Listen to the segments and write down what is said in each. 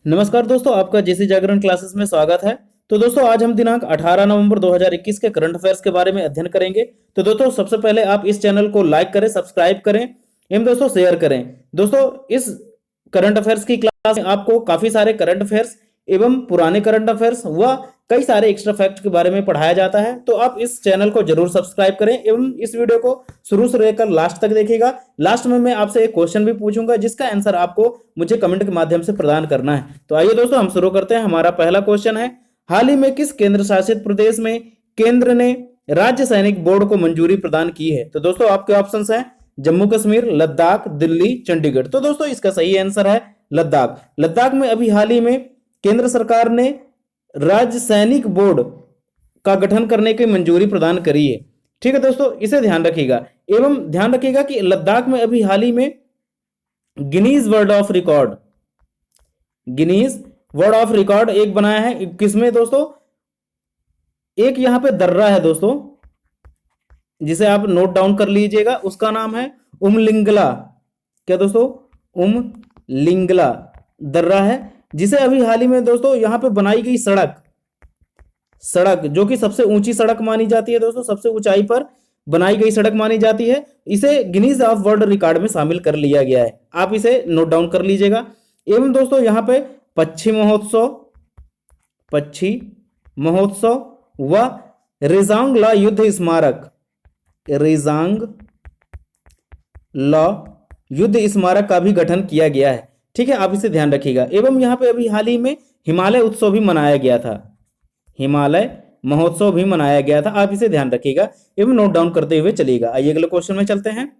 नमस्कार दोस्तों, आपका जेसी जागरण क्लासेस में स्वागत है। तो दोस्तों, आज हम दिनांक 18 नवंबर 2021 के करंट अफेयर्स के बारे में अध्ययन करेंगे। तो दोस्तों, सबसे पहले आप इस चैनल को लाइक करें, सब्सक्राइब करें एवं दोस्तों शेयर करें। दोस्तों, इस करंट अफेयर्स की क्लास में आपको काफी सारे करंट अफेयर्स एवं पुराने करंट अफेयर्स व कई सारे एक्स्ट्रा फैक्ट के बारे में पढ़ाया जाता है। तो आप इस चैनल को जरूर सब्सक्राइब करें एवं इस वीडियो को शुरू से लेकर लास्ट तक देखिएगा। लास्ट में मैं आपसे एक क्वेश्चन भी पूछूंगा जिसका आंसर आपको मुझे कमेंट के माध्यम से प्रदान करना है। तो आइए दोस्तों, हम शुरू करते हैं। हमारा पहला क्वेश्चन है, हाल ही में किस केंद्र शासित प्रदेश में केंद्र ने राज्य सैनिक बोर्ड को मंजूरी प्रदान की है? तो दोस्तों, आपके ऑप्शंस हैं जम्मू कश्मीर, लद्दाख, दिल्ली, चंडीगढ़। तो दोस्तों, इसका सही आंसर है लद्दाख। लद्दाख में अभी हाल ही में केंद्र सरकार ने राज्य सैनिक बोर्ड का गठन करने की मंजूरी प्रदान करी है। ठीक है दोस्तों, इसे ध्यान रखिएगा। एवं ध्यान रखिएगा कि लद्दाख में अभी हाल ही में गिनीज वर्ल्ड ऑफ रिकॉर्ड एक बनाया है। किसमें दोस्तों? एक यहां पे दर्रा है दोस्तों, जिसे आप नोट डाउन कर लीजिएगा। उसका नाम है उमलिंगला। क्या दोस्तों? उमलिंगला दर्रा है, जिसे अभी हाल ही में दोस्तों यहां पे बनाई गई सड़क जो कि सबसे ऊंची सड़क मानी जाती है दोस्तों, सबसे ऊंचाई पर बनाई गई सड़क मानी जाती है। इसे गिनीज ऑफ वर्ल्ड रिकॉर्ड में शामिल कर लिया गया है। आप इसे नोट डाउन कर लीजिएगा। एवं दोस्तों, यहां पे पक्षी महोत्सव व रेजांग ला युद्ध स्मारक का भी गठन किया गया है। ठीक है, आप इसे ध्यान रखिएगा। एवं यहाँ पे अभी हाल ही में हिमालय उत्सव भी मनाया गया था, हिमालय महोत्सव भी मनाया गया था। आप इसे ध्यान रखिएगा एवं नोट डाउन करते हुए चलिएगा। आइए अगले क्वेश्चन में चलते हैं।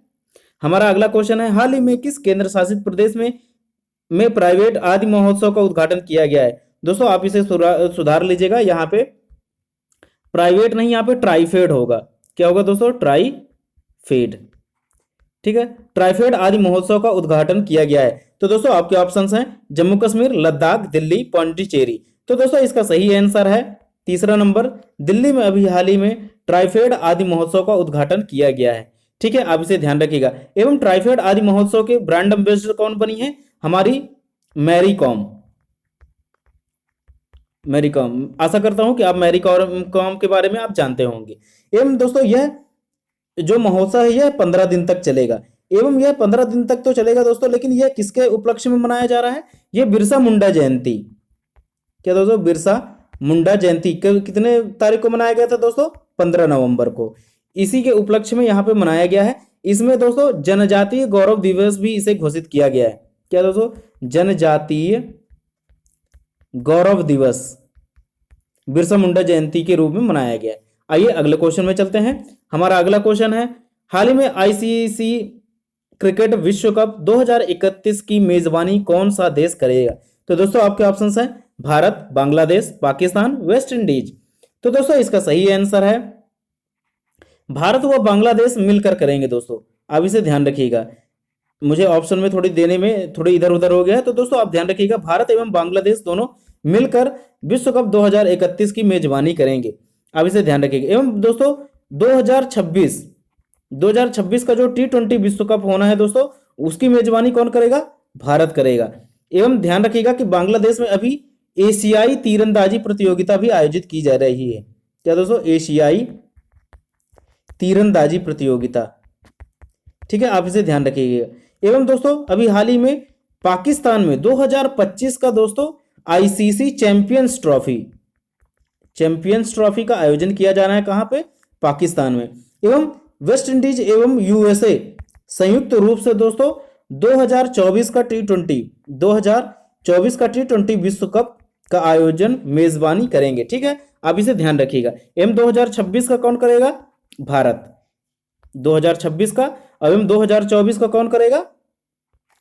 हमारा अगला क्वेश्चन है, हाल ही में किस केंद्र शासित प्रदेश में प्राइवेट आदि महोत्सव का उद्घाटन किया गया है? दोस्तों, आप इसे सुधार लीजिएगा। यहाँ पे प्राइवेट नहीं, यहाँ पे ट्राइफेड होगा। क्या होगा दोस्तों? ट्राइफेड। ठीक है, ट्राइफेड आदि महोत्सव का उद्घाटन किया गया है। तो दोस्तों, आपके ऑप्शंस हैं जम्मू कश्मीर, लद्दाख, दिल्ली, पौंडीचेरी। तो दोस्तों, इसका सही आंसर है तीसरा नंबर, दिल्ली में अभी हाल ही में ट्राइफेड आदि महोत्सव का उद्घाटन किया गया है। ठीक है, आप इसे ध्यान रखिएगा। एवं ट्राइफेड आदि महोत्सव के ब्रांड एम्बेसडर कौन बनी है? हमारी मैरी कॉम। आशा करता हूं कि आप मैरी कॉम के बारे में आप जानते होंगे। एवं दोस्तों, यह जो महोत्सव है यह 15 दिन तक चलेगा। एवं यह 15 दिन तक तो चलेगा दोस्तों, लेकिन यह किसके उपलक्ष्य में मनाया जा रहा है? यह बिरसा मुंडा जयंती। क्या दोस्तों? बिरसा मुंडा जयंती कितने तारीख को मनाया गया था दोस्तों? 15 नवंबर को। इसी के उपलक्ष्य में यहाँ पे मनाया गया है। इसमें दोस्तों जनजातीय गौरव दिवस भी इसे घोषित किया गया है। क्या दोस्तों? जनजातीय गौरव दिवस बिरसा मुंडा जयंती के रूप में मनाया गया है। आइए अगले क्वेश्चन में चलते हैं। हमारा अगला क्वेश्चन है, हाल ही में आईसीसी क्रिकेट विश्व कप 2031 की मेजबानी कौन सा देश करेगा? तो दोस्तों, आपके ऑप्शंस हैं भारत, बांग्लादेश, पाकिस्तान, वेस्ट इंडीज। तो दोस्तों, इसका सही आंसर है भारत व बांग्लादेश मिलकर करेंगे। दोस्तों, आप इसे ध्यान रखिएगा। मुझे ऑप्शन में थोड़ी देने में थोड़ी इधर उधर हो गया है, तो दोस्तों आप ध्यान रखिएगा, भारत एवं बांग्लादेश दोनों मिलकर विश्व कप 2031 की मेजबानी करेंगे। आप इसे ध्यान रखिएगा। एवं दोस्तों, 2026 का जो T20 विश्व कप होना है दोस्तों, उसकी मेजबानी कौन करेगा? भारत करेगा। एवं ध्यान रखिएगा कि बांग्लादेश में अभी एशियाई तीरंदाजी प्रतियोगिता भी आयोजित की जा रही है। क्या दोस्तों? एशियाई तीरंदाजी प्रतियोगिता। ठीक है, आप इसे ध्यान रखिएगा। एवं दोस्तों, अभी हाल ही में पाकिस्तान में 2025 का दोस्तों आईसीसी चैंपियंस ट्रॉफी का आयोजन किया जा रहा है। कहां पे? पाकिस्तान में। एवं वेस्ट इंडीज एवं यूएसए संयुक्त रूप से दोस्तों 2024 का T20 विश्व कप का आयोजन मेजबानी करेंगे। ठीक है, आप इसे ध्यान रखिएगा। एवं 2026 का कौन करेगा? भारत 2026 का। एवं 2024 का कौन करेगा?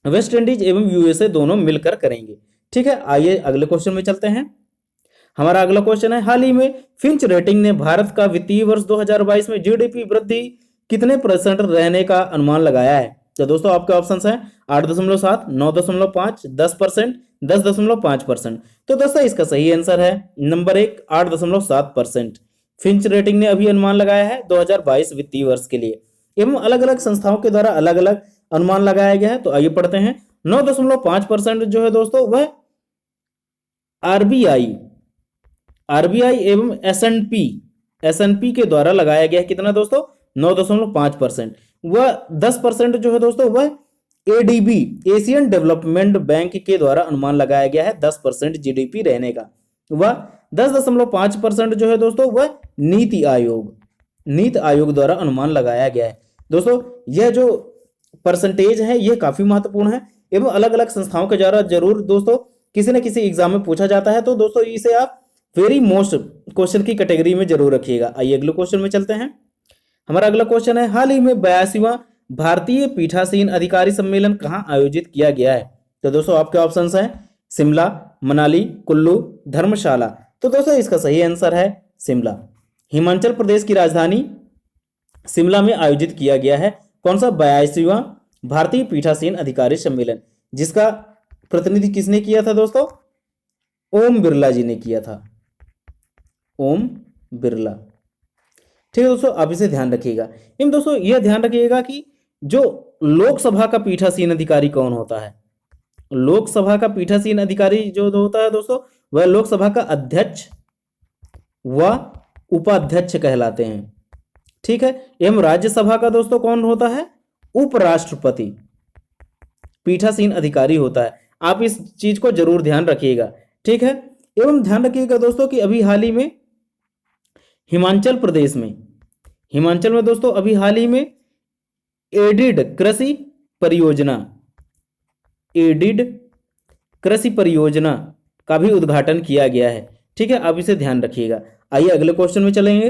वेस्ट इंडीज एवं यूएसए दोनों मिलकर करेंगे। ठीक है, आइए अगले क्वेश्चन में चलते हैं। हमारा अगला क्वेश्चन है, हाल ही में फिंच रेटिंग ने भारत का वित्तीय वर्ष 2022 में जीडीपी वृद्धि कितने % रहने का अनुमान लगाया है? तो दोस्तों, आपके ऑप्शंस हैं 8.7, 9.5, 10%, 10.5%। तो दोस्तों, इसका सही आंसर है नंबर 1, 8.7%। फिंच रेटिंग ने अभी अनुमान लगाया है 2022 वित्तीय वर्ष के लिए। एवं अलग अलग संस्थाओं के द्वारा अलग अलग अनुमान लगाया गया है। तो आइए पढ़ते हैं। 9.5% जो है दोस्तों वह आरबीआई आरबीआई एवं एसएनपी के द्वारा लगाया गया है कितना दोस्तों, 9.5%। वह 10% जो है दोस्तों वह एडीबी एशियन डेवलपमेंट बैंक के द्वारा अनुमान लगाया गया है 10% जीडीपी रहने का। वह 10.5% जो है दोस्तों वह नीति आयोग द्वारा अनुमान लगाया गया है। दोस्तों यह जो परसेंटेज है यह काफी महत्वपूर्ण है एवं अलग अलग संस्थाओं के द्वारा जरूर दोस्तों किसी न किसी एग्जाम में पूछा जाता है, तो दोस्तों इसे आप वेरी मोस्ट क्वेश्चन की कैटेगरी में जरूर रखिएगा। आइए अगले क्वेश्चन में चलते हैं। हमारा अगला क्वेश्चन है, हाल ही में 82वां भारतीय पीठासीन अधिकारी सम्मेलन कहाँ आयोजित किया गया है? तो दोस्तों आपके ऑप्शंस हैं शिमला, मनाली, कुल्लू, धर्मशाला। तो दोस्तों इसका सही आंसर है शिमला। हिमाचल प्रदेश की राजधानी शिमला में आयोजित किया गया है कौन सा 82वां भारतीय पीठासीन अधिकारी सम्मेलन, जिसका प्रतिनिधि किसने किया था दोस्तों? ओम बिरला जी ने किया था, ओम बिरला। ठीक है दोस्तों, आप इसे ध्यान रखिएगा। इन दोस्तों यह ध्यान रखिएगा कि जो लोकसभा का पीठासीन अधिकारी कौन होता है, लोकसभा का पीठासीन अधिकारी जो होता है दोस्तों वह लोकसभा का अध्यक्ष व उपाध्यक्ष कहलाते हैं। ठीक है, एवं राज्यसभा का दोस्तों कौन होता है? उपराष्ट्रपति पीठासीन अधिकारी होता है। आप इस चीज को जरूर ध्यान रखिएगा। ठीक है, एवं ध्यान रखिएगा दोस्तों कि अभी हाल ही में हिमाचल में दोस्तों अभी हाल ही में एडिड कृषि परियोजना का भी उद्घाटन किया गया है। ठीक है, आप इसे ध्यान रखिएगा। आइए अगले क्वेश्चन में चलेंगे।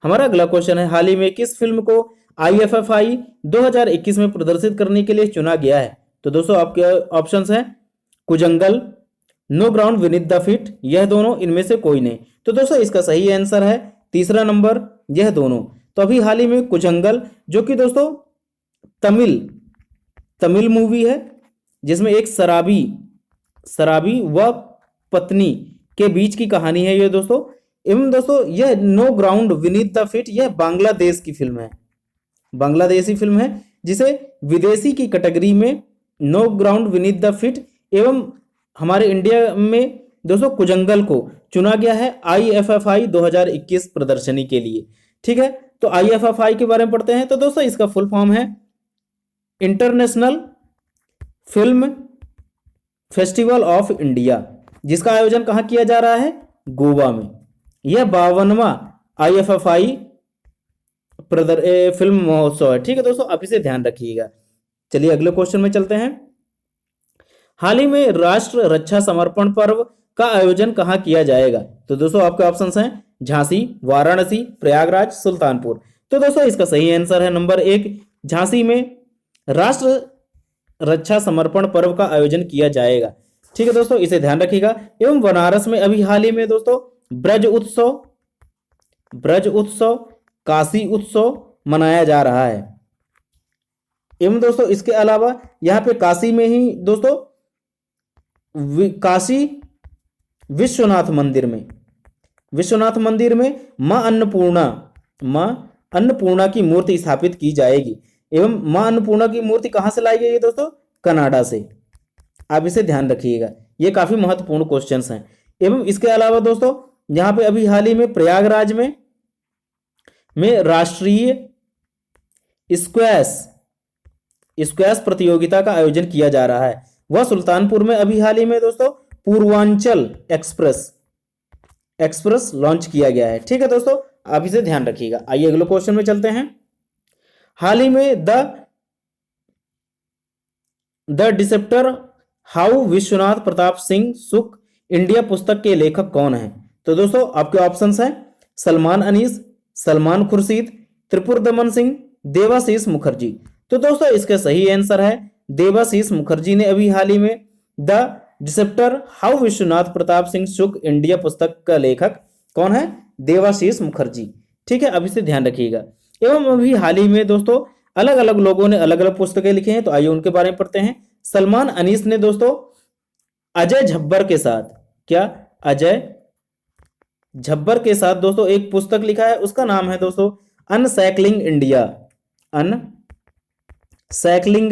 हमारा अगला क्वेश्चन है, हाल ही में किस फिल्म को IFFI 2021 में प्रदर्शित करने के लिए चुना गया है? तो दोस्तों आपके ऑप्शंस हैं कुजंगल, नो ग्राउंड विनीत द फिट, यह दोनों, इनमें से कोई नहीं। तो दोस्तों इसका सही आंसर है तीसरा नंबर, यह दोनों। तो अभी हाल ही में कुजंगल जो कि दोस्तों तमिल मूवी है जिसमें एक शराबी व पत्नी के बीच की कहानी है ये दोस्तों। एवं दोस्तों यह नो ग्राउंड विनीत द फिट यह बांग्लादेश की फिल्म है, बांग्लादेशी फिल्म है, जिसे विदेशी की कैटेगरी में नो ग्राउंड विनीत द फिट एवं हमारे इंडिया में दोस्तों कुजंगल को चुना गया है IFFI 2021 प्रदर्शनी के लिए। ठीक है, तो IFFI के बारे में पढ़ते हैं। तो दोस्तों इसका फुल फॉर्म है international film festival of India, जिसका आयोजन कहाँ किया जा रहा है? गोवा में। यह 52वां IFFI फिल्म महोत्सव है। ठीक है दोस्तों, आप इसे ध्यान रखिएगा। चलिए अगले क्वेश्चन में चलते हैं। हाल ही में राष्ट्र रक्षा समर्पण पर्व का आयोजन कहाँ किया जाएगा? तो दोस्तों आपके ऑप्शंस हैं झांसी, वाराणसी, प्रयागराज, सुल्तानपुर। तो दोस्तों इसका सही आंसर है नंबर 1, झांसी में राष्ट्र रक्षा समर्पण पर्व का आयोजन किया जाएगा। ठीक है दोस्तों, इसे ध्यान रखिएगा। एवं बनारस में अभी हाल ही में दोस्तों ब्रज उत्सव, काशी उत्सव मनाया जा रहा है। एवं दोस्तों इसके अलावा यहाँ पे काशी में ही दोस्तों काशी विश्वनाथ मंदिर में मां अन्नपूर्णा की मूर्ति स्थापित की जाएगी। एवं मां अन्नपूर्णा की मूर्ति कहां से लाई गई है दोस्तों? कनाडा से। आप इसे ध्यान रखिएगा, ये काफी महत्वपूर्ण क्वेश्चंस हैं। एवं इसके अलावा दोस्तों यहाँ पे अभी हाल ही में प्रयागराज में राष्ट्रीय स्क्वैश प्रतियोगिता का आयोजन किया जा रहा है। वह सुल्तानपुर में अभी हाल ही में दोस्तों पूर्वांचल एक्सप्रेस लॉन्च किया गया है। ठीक है दोस्तों, आप इसे ध्यान रखिएगा। आइए अगले क्वेश्चन में चलते हैं। हाल ही में the disruptor how Vishwanath Pratap Singh सुख इंडिया पुस्तक के लेखक कौन है? तो दोस्तों आपके ऑप्शंस हैं सलमान अनीस, सलमान खुर्शीद, त्रिपुरदमन सिंह, देवाशीष मुखर्जी। तो दोस्तों इसका सही आंसर है देवाशीष मुखर्जी ने अभी हाल ही में the disruptor how Vishwanath Pratap Singh shook India पुस्तक का लेखक कौन है? देवाशीष मुखर्जी। ठीक है, अब इसे ध्यान रखिएगा। एवं अभी हाल ही में दोस्तों अलग अलग लोगों ने अलग अलग पुस्तकें लिखी हैं, तो आइए उनके बारे में पढ़ते हैं। सलमान अनीस ने दोस्तों अजय झब्बर के साथ दोस्तों एक पुस्तक लिखा है, उसका नाम है दोस्तों अनसैकलिंग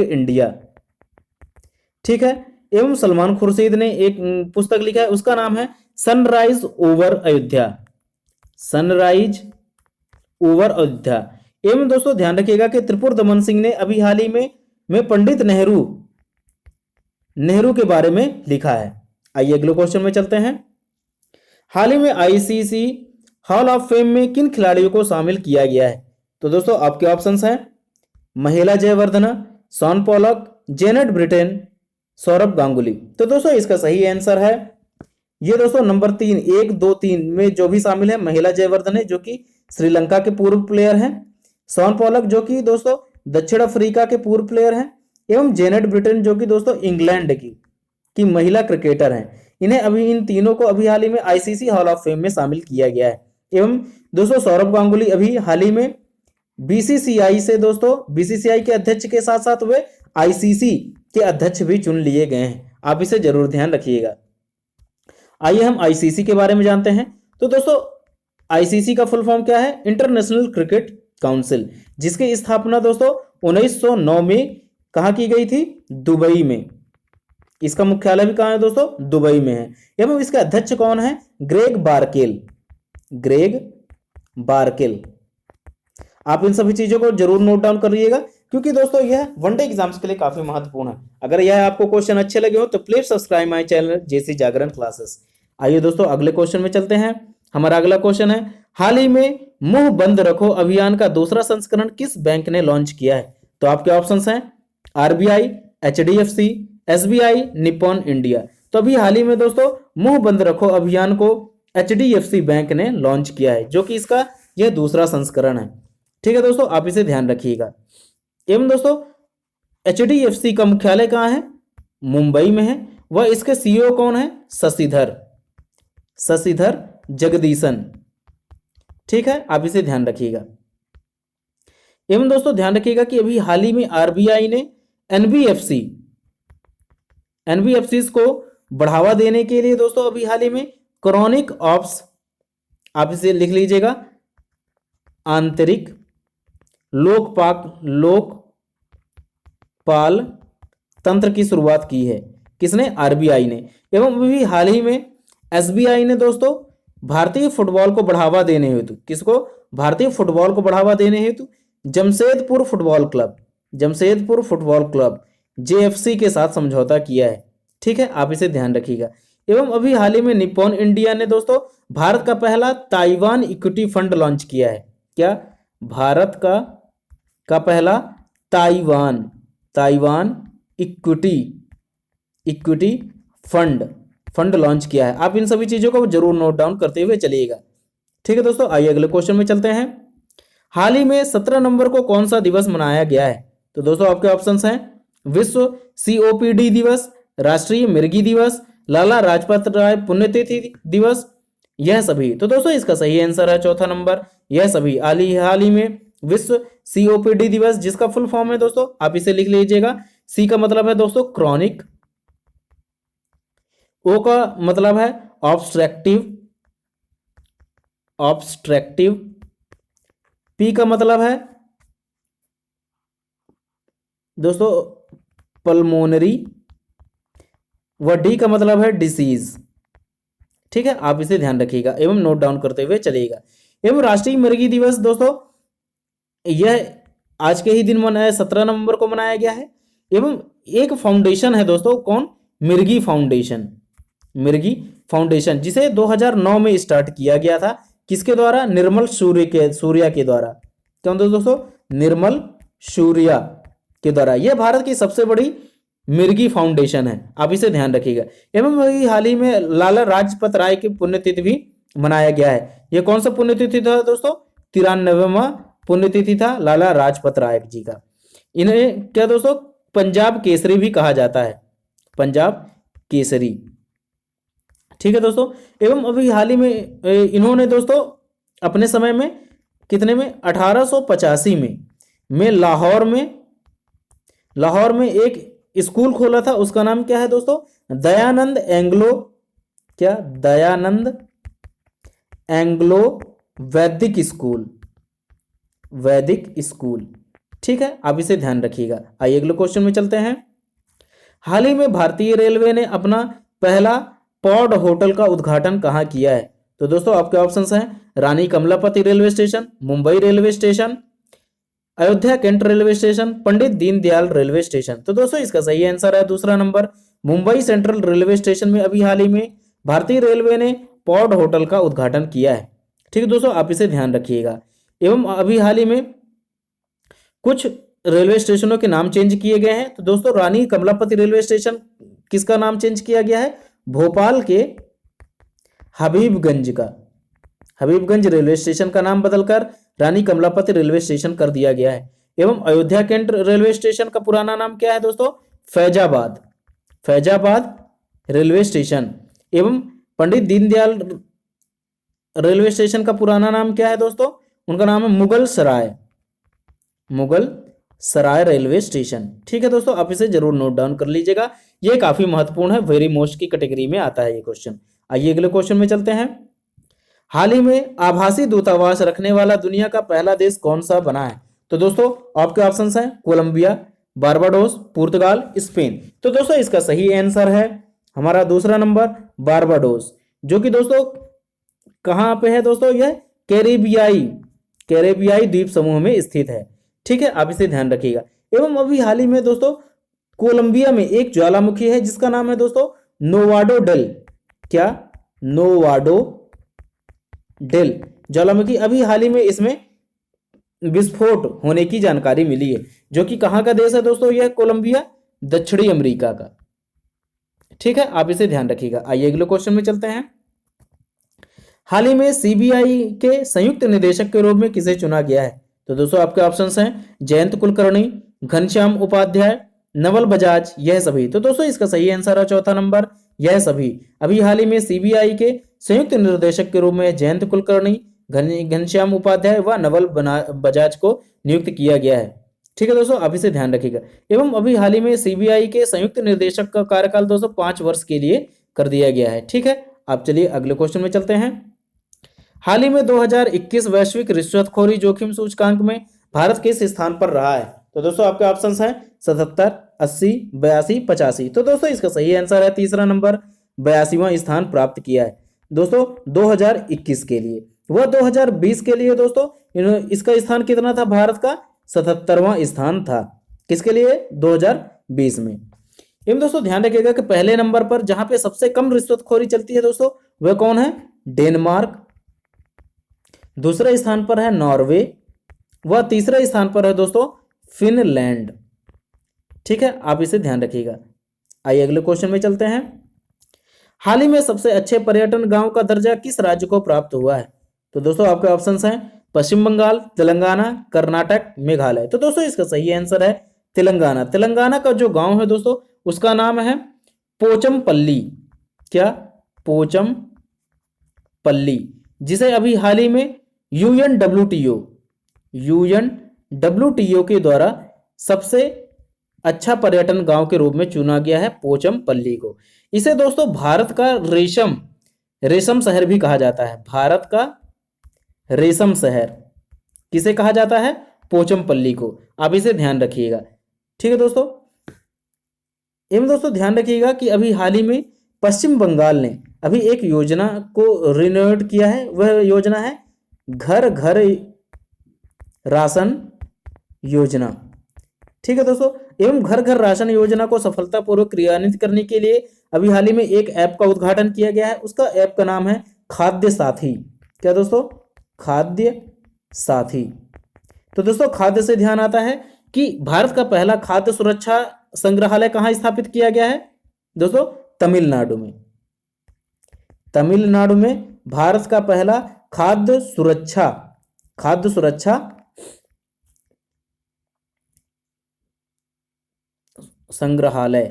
इंडिया। ठीक है, एवं सलमान खुर्शीद ने एक पुस्तक लिखा है, उसका नाम है sunrise over Ayodhya. Sunrise over Ayodhya. एवं दोस्तों ध्यान रखिएगा कि त्रिपुर दमन सिंह ने अभी हाल ही में पंडित नेहरू के बारे में लिखा है। आइए अगले क्वेश्चन में चलते हैं। हाल ही में आईसीसी हॉल ऑफ फेम में किन खिलाड़ियों को शामिल किया गया है? तो दोस्तों आपके ऑप्शंस हैं Mahela Jayawardene, Shaun Pollock, Janet Brittin, Sourav Ganguly. तो दोस्तों इसका सही आंसर है ये दोस्तों नंबर 3, 1, 2, 3 में जो भी शामिल है, महिला जयवर्धने जो कि श्रीलंका के पूर्व प्लेयर हैं, शॉन पॉलक जो कि दोस्तों दक्षिण अफ्रीका के पूर्व प्लेयर हैं, एवं जेनेट ब्रिटेन जो कि दोस्तों इंग्लैंड की महिला क्रिकेटर हैं। इन्हें अभी इन तीनों को अभी हाल ही में आईसीसी हॉल ऑफ फेम में शामिल किया गया है। एवं दोस्तों सौरभ गांगुली अभी हाल ही में बीसीसीआई से दोस्तों बीसीसीआई के अध्यक्ष के साथ साथ वे आईसीसी के अध्यक्ष भी चुन लिए गए हैं। आप इसे जरूर ध्यान रखिएगा। आइए हम आईसीसी के बारे में जानते हैं। तो दोस्तों आईसीसी का फुल फॉर्म क्या है? इंटरनेशनल क्रिकेट काउंसिल, जिसकी स्थापना दोस्तों 1909 में कहाँ की गई थी? दुबई में। इसका मुख्यालय भी कहाँ है दोस्तों? दुबई में है। एवं इसके अध्यक्ष कौन है? Greg Barclay. Greg Barclay. आप इन सभी चीजों को जरूर नोट डाउन करिएगा, क्योंकि दोस्तों यह वनडे एग्जाम्स के लिए काफी महत्वपूर्ण है। अगर यह आपको क्वेश्चन अच्छे लगे हो तो please subscribe my channel JC Jagran classes. आइए दोस्तों अगले क्वेश्चन में चलते हैं। हमारा अगला क्वेश्चन है, हाल ही में मुंह बंद रखो अभियान का दूसरा संस्करण किस बैंक ने लॉन्च किया है? तो आपके ऑप्शंस हैं RBI, HDFC, SBI, Nippon India. तो अभी हाल ही में दोस्तों मुंह बंद रखो अभियान को एचडीएफसी बैंक ने लॉन्च किया है, जो कि इसका यह दूसरा संस्करण है। ठीक है दोस्तों, आप इसे ध्यान रखिएगा। एवं दोस्तों एचडीएफसी का मुख्यालय कहाँ है? मुंबई में है। वह इसके सीईओ कौन है? शशिधर जगदीशन। ठीक है, आप इसे ध्यान रखिएगा। एवं दोस्तों ध्यान रखिएगा कि अभी हाल ही में आरबीआई ने एनबीएफसी को बढ़ावा देने के लिए दोस्तों अभी हाल ही में क्रॉनिक ऑप्स, आप इसे लिख लीजिएगा, आंतरिक लोकपाल तंत्र की शुरुआत की है। किसने? आरबीआई ने। एवं अभी हाल ही में एसबीआई ने दोस्तों भारतीय फुटबॉल को बढ़ावा देने हेतु, किसको? भारतीय फुटबॉल को बढ़ावा देने हेतु जमशेदपुर फुटबॉल क्लब जेएफसी के साथ समझौता किया है। ठीक है, आप इसे ध्यान रखिएगा। एवं अभी हाल ही में निप्पॉन इंडिया ने दोस्तों भारत का पहला ताइवान इक्विटी फंड लॉन्च किया है। क्या? भारत का पहला ताइवान इक्विटी फंड लॉन्च किया है। आप इन सभी चीजों को जरूर नोट डाउन करते हुए चलिएगा। ठीक है दोस्तों, आइए अगले क्वेश्चन में चलते हैं। हाल ही में 17 नवंबर को कौन सा दिवस मनाया गया है? तो दोस्तों आपके ऑप्शंस हैं विश्व सीओपीडी दिवस, राष्ट्रीय मिर्गी दिवस, लाला लाजपत राय पुण्यतिथि दिवस, यह सभी। तो दोस्तों इसका सही आंसर है चौथा नंबर, यह सभी। हाल ही में विश्व सीओपीडी दिवस, जिसका फुल फॉर्म है दोस्तों, आप इसे लिख लीजिएगा। सी का मतलब है दोस्तों क्रॉनिक, ओ का मतलब है ऑब्स्ट्रक्टिव, पी का मतलब है दोस्तों पल्मोनरी, व डी का मतलब है डिसीज। ठीक है, आप इसे ध्यान रखिएगा एवं नोट डाउन करते हुए चलिएगा। एवं राष्ट्रीय मिर्गी दिवस दोस्तों यह आज के ही दिन मनाया, 17 नवंबर को मनाया गया है। एवं एक फाउंडेशन है दोस्तों, कौन? मिर्गी फाउंडेशन, जिसे 2009 में स्टार्ट किया गया था। किसके द्वारा? निर्मल सूर्या के द्वारा। क्यों दोस्तों? निर्मल सूर्या के द्वारा। यह भारत की सबसे बड़ी मिर्गी फाउंडेशन है, आप इसे ध्यान रखिएगा। एवं हाल ही में लाला लाजपत राय की पुण्यतिथि भी मनाया गया है। यह कौन सा पुण्यतिथि था दोस्तों? 93वां पुण्यतिथि था लाला लाजपत राय जी का। इन्हें क्या दोस्तों पंजाब केसरी भी कहा जाता है, पंजाब केसरी। ठीक है दोस्तों। एवं अभी हाल ही में इन्होंने दोस्तों अपने समय में कितने में 1885 में लाहौर में एक स्कूल खोला था। उसका नाम क्या है दोस्तों? दयानंद एंग्लो वैदिक स्कूल। ठीक है, आप इसे ध्यान रखिएगा। आइए अगले क्वेश्चन में चलते हैं। हाल ही में भारतीय रेलवे ने अपना पहला पॉड होटल का उद्घाटन कहाँ किया है? तो दोस्तों आपके ऑप्शंस हैं Rani Kamlapati railway station, Mumbai railway station, Ayodhya cantt railway station, Pandit Deendayal railway station. तो दोस्तों इसका सही आंसर है दूसरा number, Mumbai central railway station में अभी हाल ही में भारतीय रेलवे ने पॉड होटल का उद्घाटन किया है। ठीक है दोस्तों, आप इसे ध्यान रखिएगा। एवं अभी हाल ही में कुछ रेलवे स्टेशनों के नाम चेंज किए गए हैं। तो दोस्तों रानी कमलापति रेलवे स्टेशन किसका नाम चेंज किया गया है? भोपाल के हबीबगंज का, हबीबगंज रेलवे स्टेशन का नाम बदलकर रानी कमलापति रेलवे स्टेशन कर दिया गया है। एवं अयोध्या कैंट रेलवे स्टेशन का पुराना नाम क्या है दोस्तों? Faizabad, Faizabad railway station. एवं पंडित दीनदयाल रेलवे स्टेशन का पुराना नाम क्या है दोस्तों? उनका नाम है मुगल सराय, मुगल सराय रेलवे स्टेशन। ठीक है दोस्तों, आप इसे जरूर नोट डाउन कर लीजिएगा, ये काफी महत्वपूर्ण है, वेरी मोस्ट की कैटेगरी में आता है ये क्वेश्चन। आइए अगले क्वेश्चन में चलते हैं। हाल ही में आभासी दूतावास रखने वाला दुनिया का पहला देश कौन सा बना है? तो दोस्तों आपके ऑप्शंस हैं कोलंबिया, बारबाडोस, पुर्तगाल, स्पेन। तो दोस्तों इसका सही आंसर है हमारा दूसरा नंबर बारबाडोस, जो कि दोस्तों कहां पे है दोस्तों? यह कैरेबियाई द्वीप समूह में स्थित है। ठीक है, आप इसे ध्यान रखिएगा। एवं अभी हाल ही में दोस्तों कोलंबिया में एक ज्वालामुखी है जिसका नाम है दोस्तों नोवाडो डेल। क्या? नोवाडो डेल ज्वालामुखी। अभी हाल ही में इसमें विस्फोट होने की जानकारी मिली है, जो कि कहां का देश है दोस्तों? यह कोलंबिया, दक्षिणी अमेरिका का। ठीक है, आप इसे ध्यान रखिएगा। आइए अगले क्वेश्चन में चलते हैं। हाल ही में सीबीआई के संयुक्त निदेशक के रूप में किसे चुना गया है? तो दोस्तों आपके ऑप्शंस हैं जयंत कुलकर्णी, घनश्याम उपाध्याय, नवल बजाज, यह सभी। तो दोस्तों इसका सही आंसर है चौथा नंबर, यह सभी। अभी हाल ही में सीबीआई के संयुक्त निर्देशक के रूप में जयंत कुलकर्णी, घनश्याम उपाध्याय व नवल बजाज को नियुक्त किया गया है। ठीक है दोस्तों, आप इसे ध्यान रखिएगा। एवं अभी हाल ही में सीबीआई के संयुक्त निर्देशक का कार्यकाल दोस्तों 5 वर्ष के लिए कर दिया गया है। ठीक है, आप चलिए अगले क्वेश्चन में चलते हैं। हाल ही में 2021 वैश्विक रिश्वतखोरी जोखिम सूचकांक में भारत किस स्थान पर रहा है? तो दोस्तों आपके ऑप्शंस हैं 77, 80, 82, 85। तो दोस्तों इसका सही आंसर है तीसरा नंबर, 82वां स्थान प्राप्त किया है दोस्तों 2021 के लिए। वह 2020 के लिए दोस्तों इसका स्थान कितना था? भारत का 77वां स्थान था। किसके लिए? 2020 में। एवं दोस्तों ध्यान रखिएगा कि पहले नंबर पर जहां पे सबसे कम रिश्वतखोरी चलती है दोस्तों वह कौन है? डेनमार्क। दूसरे स्थान पर है नॉर्वे, वह तीसरे स्थान पर है दोस्तों फिनलैंड। ठीक है, आप इसे ध्यान रखिएगा। आइए अगले क्वेश्चन में चलते हैं। हाल ही में सबसे अच्छे पर्यटन गांव का दर्जा किस राज्य को प्राप्त हुआ है? तो दोस्तों आपके ऑप्शंस हैं पश्चिम बंगाल, तेलंगाना, कर्नाटक, मेघालय। तो दोस्तों इसका सही आंसर है तेलंगाना। तेलंगाना का जो गांव है दोस्तों उसका नाम है पोचमपल्ली। क्या? पोचमपल्ली, जिसे अभी हाल ही में यूएनडब्ल्यूटीओ के द्वारा सबसे अच्छा पर्यटन गांव के रूप में चुना गया है पोचमपल्ली को। इसे दोस्तों भारत का रेशम शहर भी कहा जाता है। भारत का रेशम शहर किसे कहा जाता है? पोचमपल्ली को। आप इसे ध्यान रखिएगा। ठीक है दोस्तों, एवं दोस्तों ध्यान रखिएगा कि अभी हाल ही में पश्चिम बंगाल ने अभी एक योजना को रिनोवेट किया है। वह योजना है घर घर राशन योजना। ठीक है दोस्तों, एवं घर घर राशन योजना को सफलतापूर्वक क्रियान्वित करने के लिए अभी हाल ही में एक ऐप का उद्घाटन किया गया है। उसका ऐप का नाम है खाद्य साथी। क्या दोस्तों? खाद्य साथी। तो दोस्तों खाद्य से ध्यान आता है कि भारत का पहला खाद्य सुरक्षा संग्रहालय कहां स्थापित किया गया है दोस्तों? तमिलनाडु में। तमिलनाडु में भारत का पहला खाद्य सुरक्षा संग्रहालय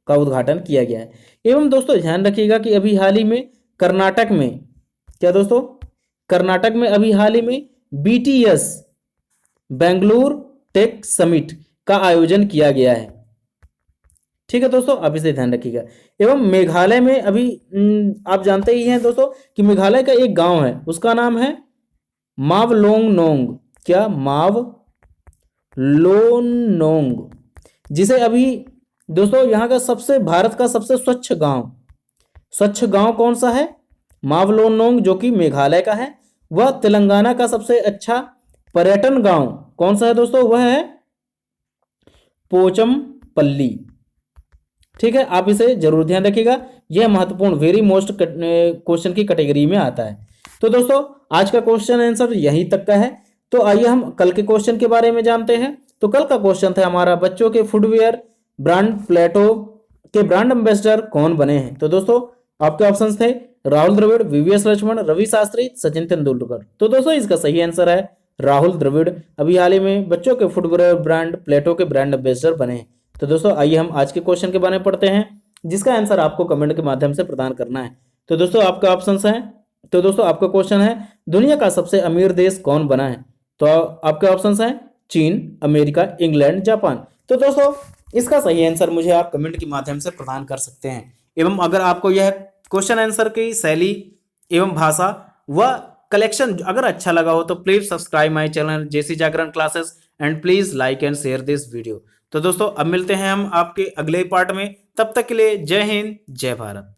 का उद्घाटन किया गया है। एवं दोस्तों ध्यान रखिएगा कि अभी हाल ही में कर्नाटक में, क्या दोस्तों? कर्नाटक में अभी हाल ही में BTS बेंगलुरु टेक समिट का आयोजन किया गया है। ठीक है दोस्तों, आप इसे ध्यान रखिएगा। एवं मेघालय में अभी आप जानते ही हैं दोस्तों कि मेघालय का एक गांव है, उसका नाम है मावलोंगनोंग। क्या? मावलोंगनोंग, जिसे अभी दोस्तों यहाँ का सबसे भारत का सबसे स्वच्छ गांव कौन सा है? मावलोनोंग, जो कि मेघालय का है। वह तेलंगाना का सबसे अच्छा पर्यटन गांव कौन सा है दोस्तों? वह है पोचमपल्ली। ठीक है, आप इसे जरूर ध्यान रखिएगा, यह महत्वपूर्ण वेरी मोस्ट क्वेश्चन की कैटेगरी में आता है। तो दोस्तों आज का क्वेश्चन आंसर यहीं तक का है। तो आइए हम कल के क्वेश्चन के बारे में जानते हैं। तो कल का क्वेश्चन था हमारा, बच्चों के फुटवेयर ब्रांड प्लेटो के ब्रांड एम्बेसडर कौन बने हैं? तो दोस्तों आपके ऑप्शंस थे राहुल द्रविड़, वीवीएस लक्ष्मण, रवि शास्त्री, सचिन तेंदुलकर। तो दोस्तों इसका सही आंसर है राहुल द्रविड़। अभी हाल ही में बच्चों के फुटवेयर ब्रांड प्लेटो के ब्रांड एम्बेसडर बने हैं। तो दोस्तों आइए हम आज के क्वेश्चन के बारे में पढ़ते हैं, जिसका आंसर आपको कमेंट के माध्यम से प्रदान करना है। तो दोस्तों आपका ऑप्शंस है, तो दोस्तों आपका क्वेश्चन है दुनिया का सबसे अमीर देश कौन बना है? तो आपके ऑप्शंस हैं चीन, अमेरिका, इंग्लैंड, जापान। तो दोस्तों इसका सही आंसर मुझे आप कमेंट के माध्यम से प्रदान कर सकते हैं। एवं अगर आपको यह क्वेश्चन आंसर की शैली एवं भाषा व कलेक्शन अगर अच्छा लगा हो तो please subscribe my channel JC Jagran classes and please like and share this video. तो दोस्तों अब मिलते हैं हम आपके अगले पार्ट में, तब तक के लिए जय हिंद, जय भारत।